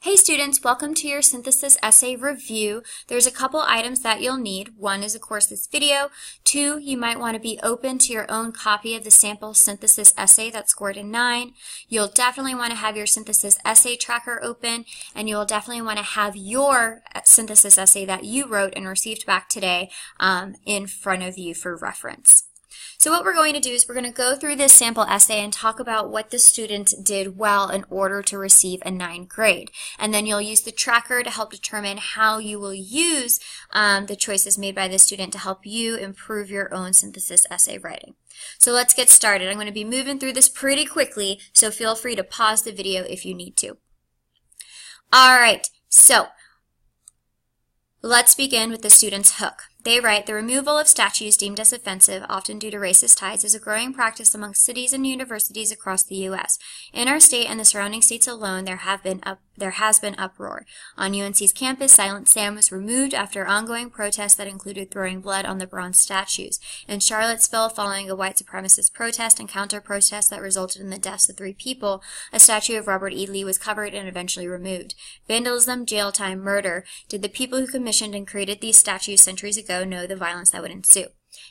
Hey students, welcome to your synthesis essay review. There's a couple items that you'll need. One is, of course, this video. Two, you might want to be open to your own copy of the sample synthesis essay that scored a 9. You'll definitely want to have your synthesis essay tracker open, and you'll definitely want to have your synthesis essay that you wrote and received back today in front of you for reference. So what we're going to do is we're going to go through this sample essay and talk about what the student did well in order to receive a 9 grade. And then you'll use the tracker to help determine how you will use the choices made by the student to help you improve your own synthesis essay writing. So let's get started. I'm going to be moving through this pretty quickly, so feel free to pause the video if you need to. All right, so let's begin with the student's hook. They write, the removal of statues deemed as offensive, often due to racist ties, is a growing practice among cities and universities across the U.S. In our state and the surrounding states alone, there has been uproar. On UNC's campus, Silent Sam was removed after ongoing protests that included throwing blood on the bronze statues. In Charlottesville, following a white supremacist protest and counter-protest that resulted in the deaths of 3 people, a statue of Robert E. Lee was covered and eventually removed. Vandalism, jail time, murder. Did the people who commissioned and created these statues centuries ago know the violence that would ensue?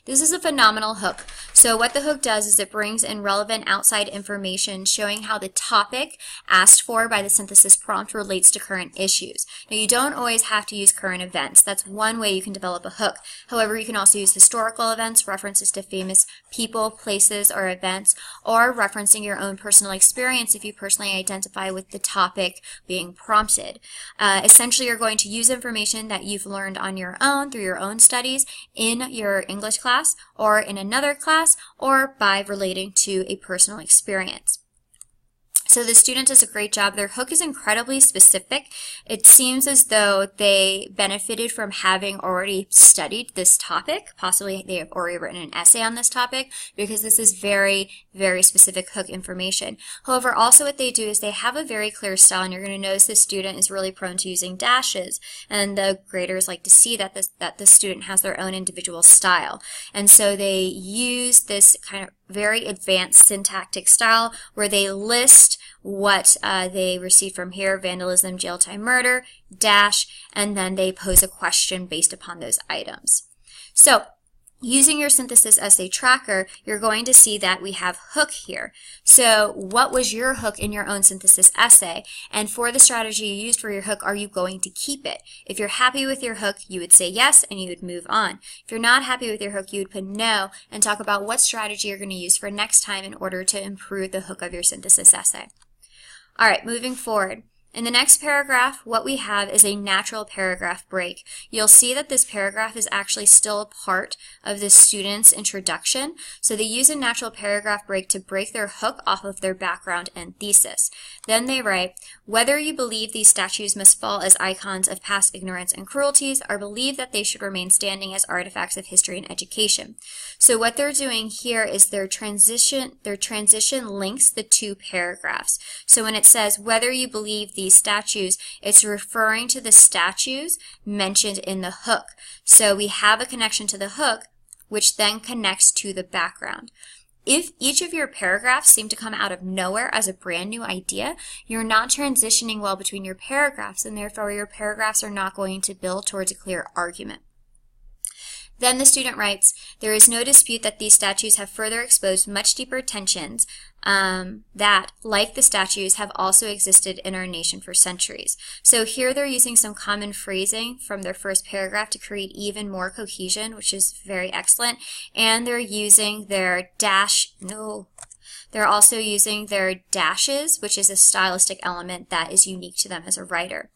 This is a phenomenal hook. So what the hook does is it brings in relevant outside information showing how the topic asked for by the synthesis prompt relates to current issues. Now, you don't always have to use current events. That's one way you can develop a hook. However, you can also use historical events, references to famous people, places, or events, or referencing your own personal experience if you personally identify with the topic being prompted. Essentially, you're going to use information that you've learned on your own through your own studies in your English class or in another class, or by relating to a personal experience. So the student does a great job. Their hook is incredibly specific. It seems as though they benefited from having already studied this topic. Possibly they have already written an essay on this topic, because this is very, very specific hook information. However, also what they do is they have a very clear style, and you're going to notice the student is really prone to using dashes, and the graders like to see that the student has their own individual style. And so they use this kind of very advanced syntactic style where they list what they received from here: vandalism, jail time, murder, dash, and then they pose a question based upon those items. So using your synthesis essay tracker, you're going to see that we have hook here. So what was your hook in your own synthesis essay? And for the strategy you used for your hook, are you going to keep it? If you're happy with your hook, you would say yes and you would move on. If you're not happy with your hook, you would put no and talk about what strategy you're going to use for next time in order to improve the hook of your synthesis essay. All right, moving forward. In the next paragraph, what we have is a natural paragraph break. You'll see that this paragraph is actually still a part of the student's introduction. So they use a natural paragraph break to break their hook off of their background and thesis. Then they write, whether you believe these statues must fall as icons of past ignorance and cruelties, or believe that they should remain standing as artifacts of history and education. So what they're doing here is their transition links the 2 paragraphs. So when it says, whether you believe these statues, it's referring to the statues mentioned in the hook. So we have a connection to the hook, which then connects to the background. If each of your paragraphs seem to come out of nowhere as a brand new idea, you're not transitioning well between your paragraphs, and therefore your paragraphs are not going to build towards a clear argument. Then the student writes, there is no dispute that these statues have further exposed much deeper tensions that, like the statues, have also existed in our nation for centuries. So here they're using some common phrasing from their first paragraph to create even more cohesion, which is very excellent. And they're using their they're also using their dashes, which is a stylistic element that is unique to them as a writer.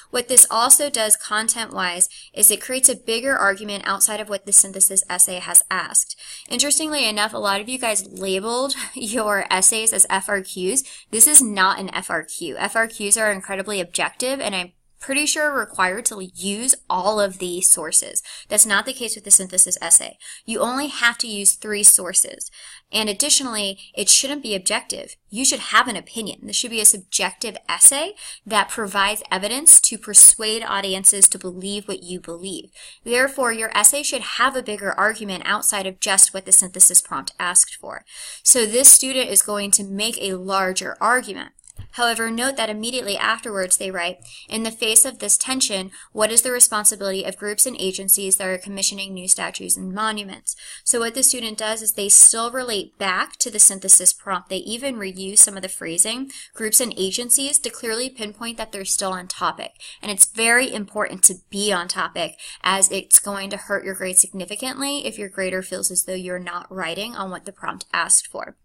What this also does content-wise is it creates a bigger argument outside of what the synthesis essay has asked. Interestingly enough, a lot of you guys labeled your essays as FRQs. This is not an FRQ. FRQs are incredibly objective, and I'm pretty sure required to use all of the sources. That's not the case with the synthesis essay. You only have to use 3 sources. And additionally, it shouldn't be objective. You should have an opinion. This should be a subjective essay that provides evidence to persuade audiences to believe what you believe. Therefore, your essay should have a bigger argument outside of just what the synthesis prompt asked for. So this student is going to make a larger argument. However, note that immediately afterwards they write, in the face of this tension, what is the responsibility of groups and agencies that are commissioning new statues and monuments? So what the student does is they still relate back to the synthesis prompt. They even reuse some of the phrasing, groups and agencies, to clearly pinpoint that they're still on topic. And it's very important to be on topic, as it's going to hurt your grade significantly if your grader feels as though you're not writing on what the prompt asked for.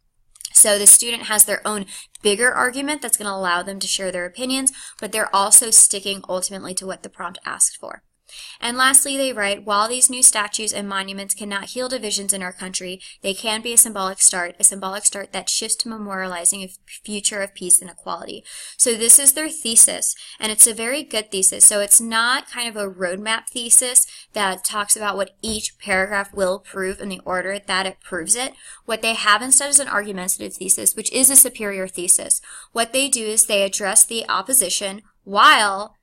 So the student has their own bigger argument that's going to allow them to share their opinions, but they're also sticking ultimately to what the prompt asked for. And lastly, they write, while these new statues and monuments cannot heal divisions in our country, they can be a symbolic start that shifts to memorializing a future of peace and equality. So this is their thesis, and it's a very good thesis. So it's not kind of a roadmap thesis that talks about what each paragraph will prove in the order that it proves it. What they have instead is an argumentative thesis, which is a superior thesis. What they do is they address the opposition. While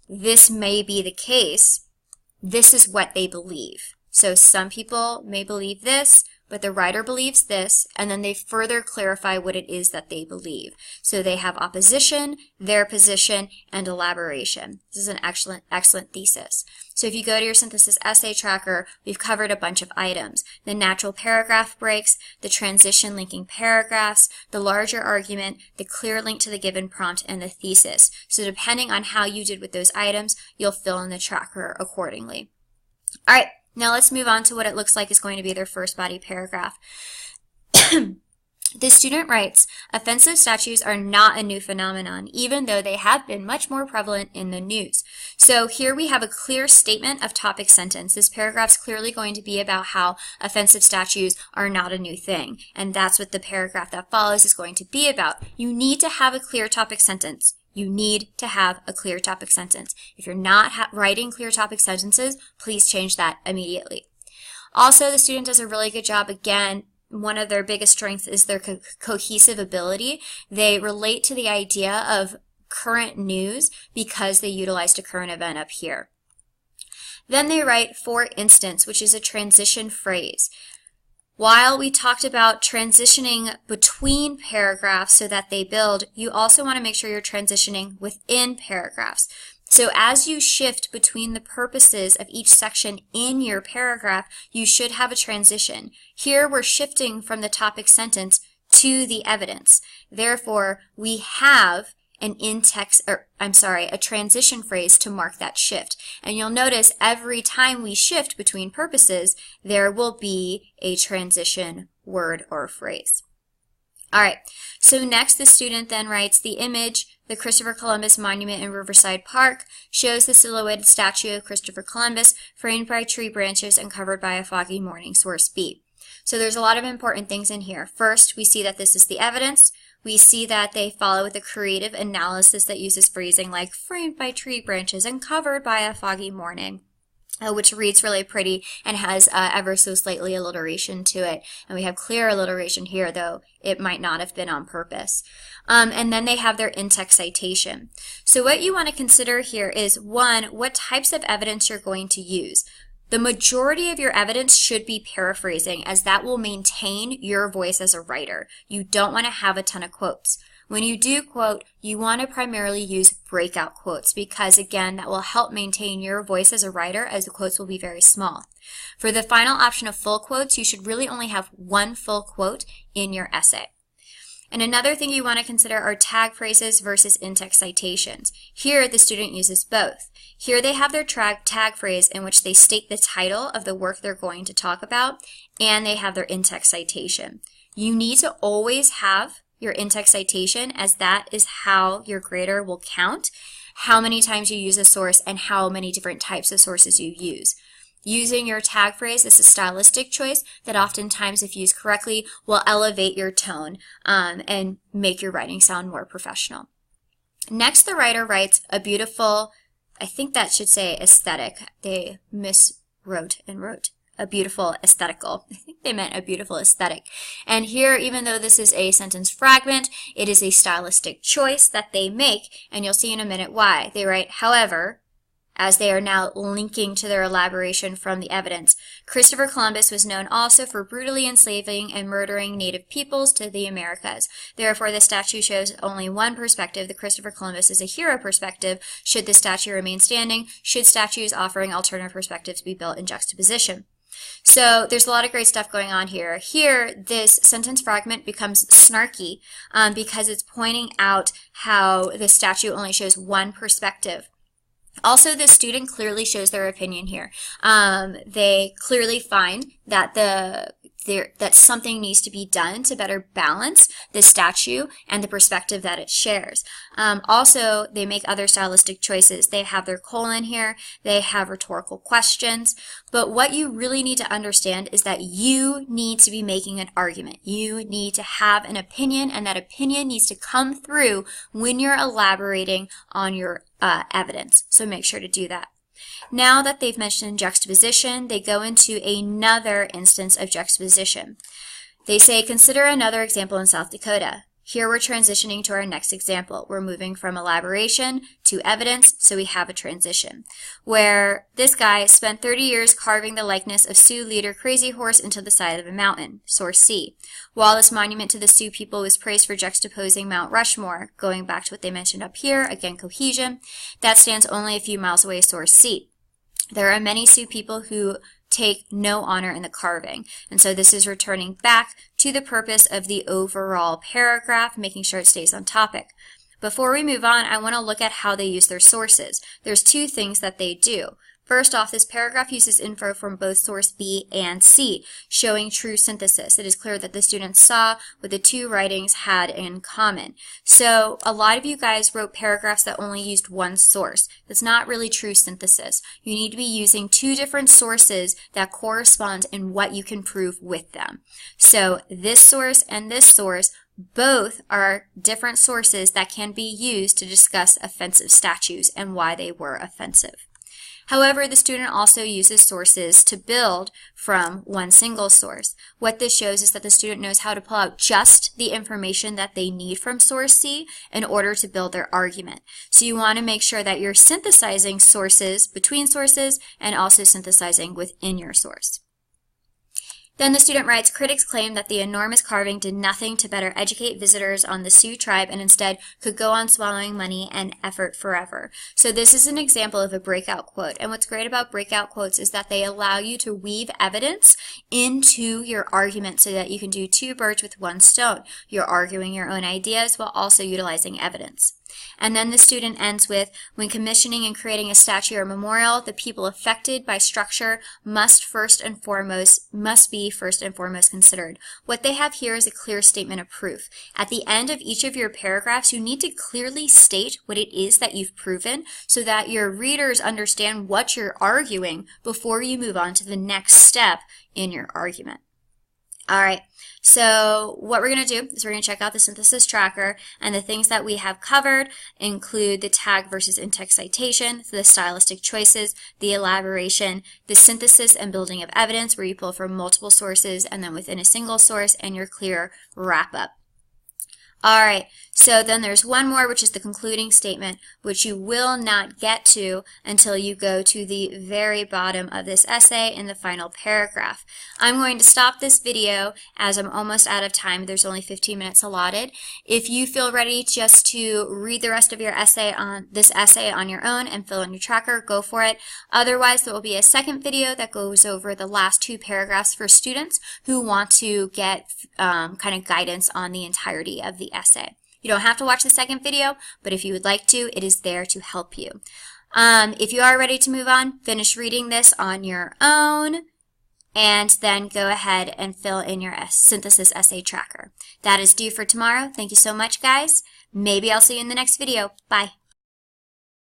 this may be the case, this is what they believe. So some people may believe this, but the writer believes this, and then they further clarify what it is that they believe. So they have opposition, their position, and elaboration. This is an excellent thesis. So if you go to your synthesis essay tracker, we've covered a bunch of items: the natural paragraph breaks, the transition linking paragraphs, the larger argument, the clear link to the given prompt, and the thesis. So depending on how you did with those items, you'll fill in the tracker accordingly. All right. Now let's move on to what it looks like is going to be their first body paragraph. The student writes, offensive statues are not a new phenomenon, even though they have been much more prevalent in the news. So here we have a clear statement of topic sentence. This paragraph's clearly going to be about how offensive statues are not a new thing. And that's what the paragraph that follows is going to be about. You need to have a clear topic sentence. You need to have a clear topic sentence. If you're not writing clear topic sentences, please change that immediately. Also, the student does a really good job. Again, one of their biggest strengths is their cohesive ability. They relate to the idea of current news because they utilized a current event up here. Then they write, for instance, which is a transition phrase. While we talked about transitioning between paragraphs so that they build, you also want to make sure you're transitioning within paragraphs. So as you shift between the purposes of each section in your paragraph, you should have a transition. Here we're shifting from the topic sentence to the evidence. Therefore, we have a transition phrase to mark that shift. And you'll notice every time we shift between purposes, there will be a transition word or phrase. All right, so next the student then writes, the image, the Christopher Columbus Monument in Riverside Park, shows the silhouetted statue of Christopher Columbus framed by tree branches and covered by a foggy morning, source B. So there's a lot of important things in here. First, we see that this is the evidence. We see that they follow with a creative analysis that uses phrasing like framed by tree branches and covered by a foggy morning, which reads really pretty and has ever so slightly alliteration to it. And we have clear alliteration here, though it might not have been on purpose. And then they have their in-text citation. So what you want to consider here is, one, what types of evidence you're going to use. The majority of your evidence should be paraphrasing, as that will maintain your voice as a writer. You don't want to have a ton of quotes. When you do quote, you want to primarily use breakout quotes because, again, that will help maintain your voice as a writer, as the quotes will be very small. For the final option of full quotes, you should really only have one full quote in your essay. And another thing you want to consider are tag phrases versus in-text citations. Here, the student uses both. Here they have their tag phrase in which they state the title of the work they're going to talk about, and they have their in-text citation. You need to always have your in-text citation, as that is how your grader will count how many times you use a source and how many different types of sources you use. Using your tag phrase is a stylistic choice that oftentimes, if used correctly, will elevate your tone and make your writing sound more professional. Next, the writer writes a beautiful, I think that should say aesthetic. They miswrote and wrote a beautiful aesthetical. I think they meant a beautiful aesthetic. And here, even though this is a sentence fragment, it is a stylistic choice that they make, and you'll see in a minute why. They write, however, as they are now linking to their elaboration from the evidence. Christopher Columbus was known also for brutally enslaving and murdering native peoples to the Americas. Therefore, the statue shows only one perspective. The Christopher Columbus is a hero perspective. Should the statue remain standing? Should statues offering alternative perspectives be built in juxtaposition? So there's a lot of great stuff going on here. Here, this sentence fragment becomes snarky because it's pointing out how the statue only shows one perspective. Also, the student clearly shows their opinion here. They clearly find that that something needs to be done to better balance the statue and the perspective that it shares. Also, they make other stylistic choices. They have their colon here. They have rhetorical questions. But what you really need to understand is that you need to be making an argument. You need to have an opinion, and that opinion needs to come through when you're elaborating on your evidence. So make sure to do that. Now that they've mentioned juxtaposition, they go into another instance of juxtaposition. They say, consider another example in South Dakota. Here we're transitioning to our next example. We're moving from elaboration to evidence, so we have a transition, where this guy spent 30 years carving the likeness of Sioux leader Crazy Horse into the side of a mountain, source C. While this monument to the Sioux people was praised for juxtaposing Mount Rushmore, going back to what they mentioned up here, again cohesion, that stands only a few miles away, source C. There are many Sioux people who take no honor in the carving. And so this is returning back to the purpose of the overall paragraph, making sure it stays on topic. Before we move on, I want to look at how they use their sources. There's two things that they do. First off, this paragraph uses info from both source B and C, showing true synthesis. It is clear that the students saw what the two writings had in common. So a lot of you guys wrote paragraphs that only used one source. That's not really true synthesis. You need to be using two different sources that correspond in what you can prove with them. So this source and this source both are different sources that can be used to discuss offensive statues and why they were offensive. However, the student also uses sources to build from one single source. What this shows is that the student knows how to pull out just the information that they need from source C in order to build their argument. So you want to make sure that you're synthesizing sources between sources and also synthesizing within your source. Then the student writes, critics claim that the enormous carving did nothing to better educate visitors on the Sioux tribe and instead could go on swallowing money and effort forever. So this is an example of a breakout quote. And what's great about breakout quotes is that they allow you to weave evidence into your argument so that you can do two birds with one stone. You're arguing your own ideas while also utilizing evidence. And then the student ends with, when commissioning and creating a statue or memorial, the people affected by structure must be first and foremost considered. What they have here is a clear statement of proof. At the end of each of your paragraphs, you need to clearly state what it is that you've proven so that your readers understand what you're arguing before you move on to the next step in your argument. All right, so what we're going to do is we're going to check out the synthesis tracker, and the things that we have covered include the tag versus in-text citation, the stylistic choices, the elaboration, the synthesis and building of evidence where you pull from multiple sources and then within a single source, and your clear wrap-up. All right, so then there's one more, which is the concluding statement, which you will not get to until you go to the very bottom of this essay in the final paragraph. I'm going to stop this video as I'm almost out of time. There's only 15 minutes allotted. If you feel ready just to read the rest of your essay on this essay on your own and fill in your tracker, go for it. Otherwise, there will be a second video that goes over the last two paragraphs for students who want to get kind of guidance on the entirety of the essay. You don't have to watch the second video, but if you would like to, it is there to help you. If you are ready to move on, finish reading this on your own, and then go ahead and fill in your synthesis essay tracker. That is due for tomorrow. Thank you so much, guys. Maybe I'll see you in the next video. Bye.